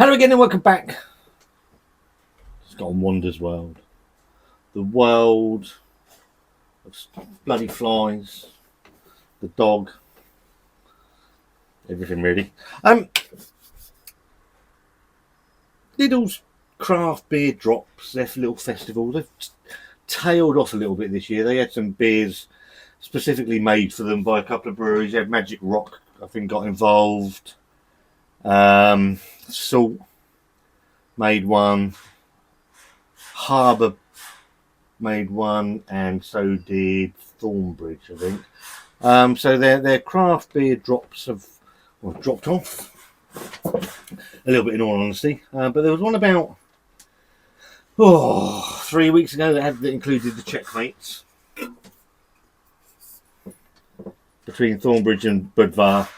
Hello again and welcome back. Scott and Wanda's world. The world of bloody flies, the dog, everything really. Lidl's craft beer drops, their little festival, they've tailed off a little bit this year. They had some beers specifically made for them by a couple of breweries. They had Magic Rock, I think, got involved. Salt made one. Harbour made one, and so did Thornbridge, I think. So their craft beer drops have dropped off a little bit, in all honesty. But there was one about 3 weeks ago that included the checkmates between Thornbridge and Budvar.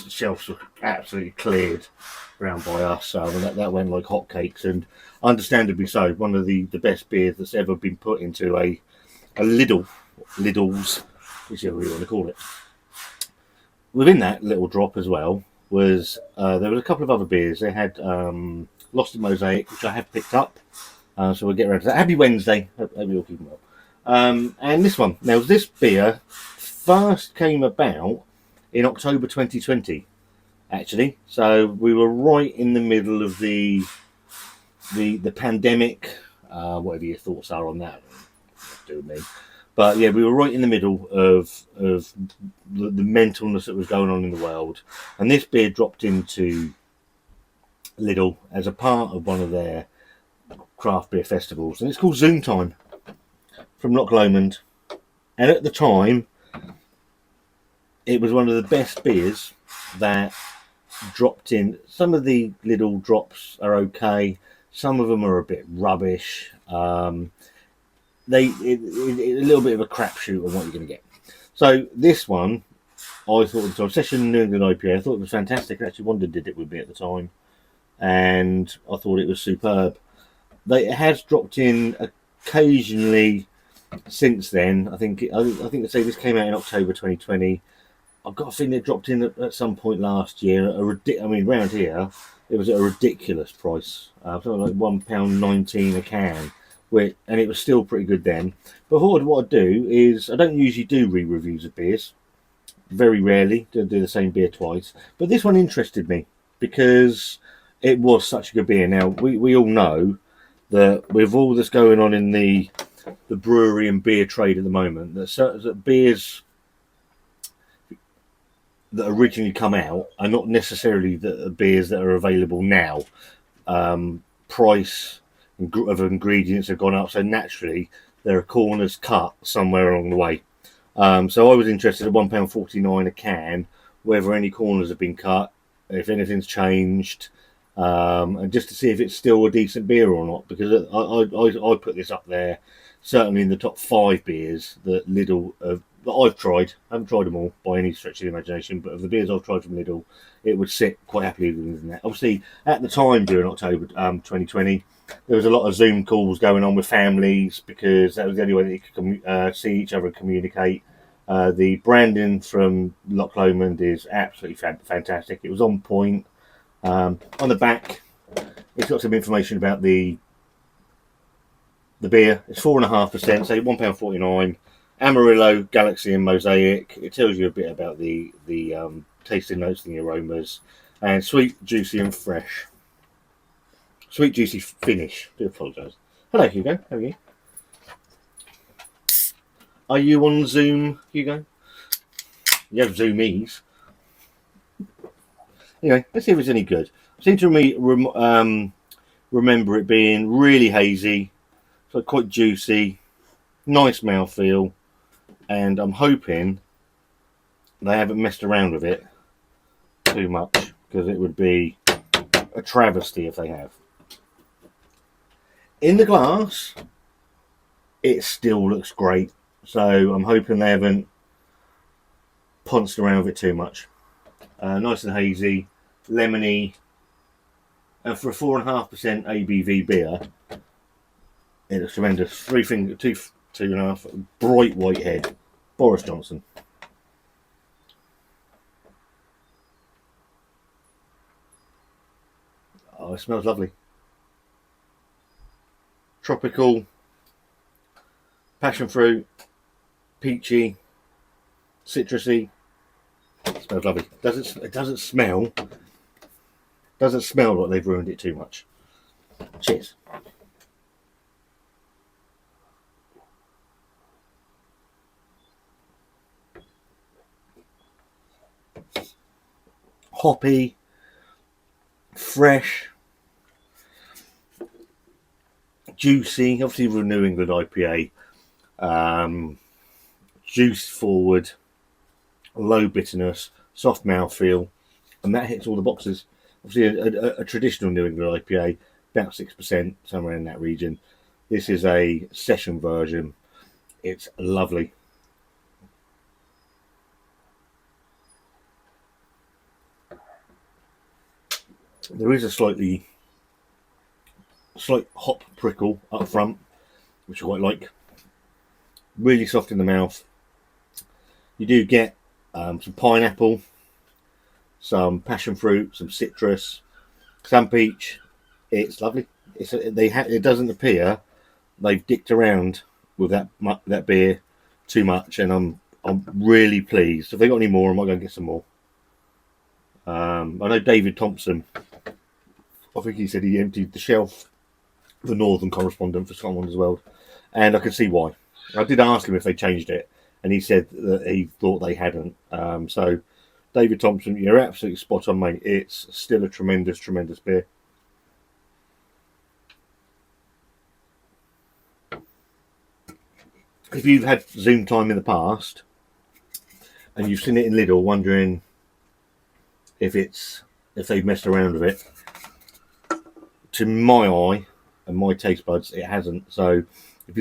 Shelves were absolutely cleared round by us, so that went like hotcakes, and understandably so. One of the best beers that's ever been put into a Lidl's, whichever you want to call it. Within that little drop as well was there was a couple of other beers. They had Lost in Mosaic, which I have picked up, so we'll get around to that. Happy Wednesday, hope you're all keeping well. And this one, now this beer first came about in October 2020, actually. So we were right in the middle of the pandemic, whatever your thoughts are on that, do me. But yeah, we were right in the middle of the mentalness that was going on in the world, and this beer dropped into Lidl as a part of one of their craft beer festivals, and it's called Zoom Time from Loch Lomond. And at the time, it was one of the best beers that dropped in. Some of the Lidl drops are okay. Some of them are a bit rubbish. A little bit of a crapshoot on what you're going to get. So this one, I thought at the time, Session New England IPA, I thought it was fantastic. Actually, Wanda did it with me at the time, and I thought it was superb. It has dropped in occasionally since then. I think they say this came out in October 2020. I've got a feeling it dropped in at some point last year. Around here, it was at a ridiculous price. Something like £1.19 a can, and it was still pretty good then. But what I do is, I don't usually do re-reviews of beers. Very rarely do the same beer twice. But this one interested me because it was such a good beer. Now, we all know that with all that's going on in the brewery and beer trade at the moment, that beers that originally come out are not necessarily the beers that are available now. Price of ingredients have gone up, so naturally there are corners cut somewhere along the way. So I was interested at £1.49 a can, whether any corners have been cut, if anything's changed, and just to see if it's still a decent beer or not, because I put this up there, certainly in the top 5 beers that Lidl that I've tried. I haven't tried them all by any stretch of the imagination, but of the beers I've tried from Lidl, it would sit quite happily within that. Obviously, at the time during October 2020, there was a lot of Zoom calls going on with families because that was the only way that you could see each other and communicate. The branding from Loch Lomond is absolutely fantastic. It was on point. On the back, it's got some information about the beer. It's 4.5%, so £1.49. Amarillo, Galaxy and Mosaic. It tells you a bit about the tasting notes and the aromas. And sweet, juicy and fresh. Sweet, juicy finish. I do apologise. Hello, Hugo. How are you? Are you on Zoom, Hugo? You have Zoomies. Anyway, let's see if it's any good. I seem to remember it being really hazy, so quite juicy, nice mouthfeel, and I'm hoping they haven't messed around with it too much, because it would be a travesty if they have. In the glass, it still looks great, so I'm hoping they haven't ponced around with it too much. Nice and hazy, lemony, and for a 4.5% ABV beer, it looks tremendous. 2.5, bright white head. Boris Johnson. Oh, it smells lovely. Tropical, passion fruit, peachy, citrusy. It smells lovely. It doesn't smell. Doesn't smell like they've ruined it too much. Cheers. Hoppy, fresh, juicy. Obviously, we're a New England IPA. Juice forward, low bitterness, soft mouthfeel, and that hits all the boxes. Obviously, a traditional New England IPA, about 6%, somewhere in that region. This is a session version. It's lovely. There is a slight hop prickle up front, which I quite like. Really soft in the mouth. You do get some pineapple, some passion fruit, some citrus, some peach. It's lovely. It doesn't appear they've dicked around with that beer too much, and I'm really pleased. If they got any more, I might go and get some more. I know David Thompson, I think he said he emptied the shelf, the northern correspondent for Scott and Wanda's World, and I can see why. I did ask him if they changed it, and he said that he thought they hadn't. So, David Thompson, you're absolutely spot on, mate. It's still a tremendous, tremendous beer. If you've had Zoom time in the past, and you've seen it in Lidl, wondering if they've messed around with it, to my eye and my taste buds, it hasn't. So, if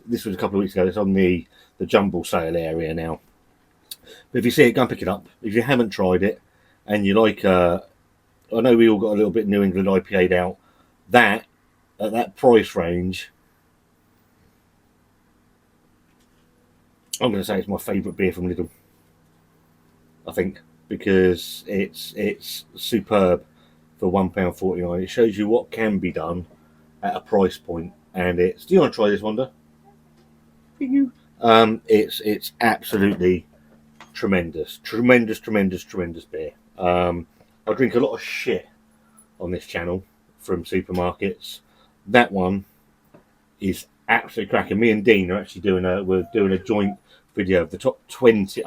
this was a couple of weeks ago, it's on the jumble sale area now. But if you see it, go and pick it up. If you haven't tried it and you like, I know we all got a little bit New England IPA'd out. That at that price range, I'm going to say it's my favourite beer from Lidl. I think, because it's superb for £1.49. It shows you what can be done at a price point, and it's. Do you want to try this, Wanda? It's absolutely tremendous beer. I drink a lot of shit on this channel from supermarkets. That one is absolutely cracking. Me and Dean are actually doing a joint video of the top 20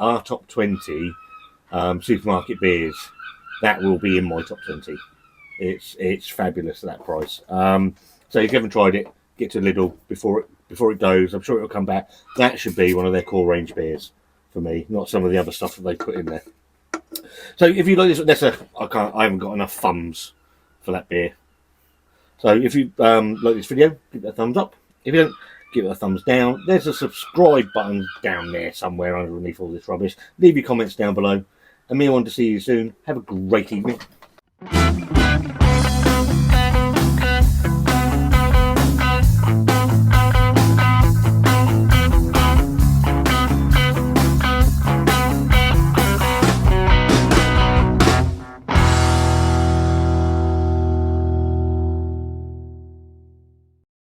supermarket beers. That will be in my top 20. It's fabulous at that price. So if you haven't tried it, get to Lidl before it goes. I'm sure it'll come back. That should be one of their core range beers for me, not some of the other stuff that they put in there. So if you like this, I haven't got enough thumbs for that beer. So if you like this video, give it a thumbs up. If you don't, give it a thumbs down. There's a subscribe button down there somewhere underneath all this rubbish. Leave your comments down below. And me, I want to see you soon. Have a great evening.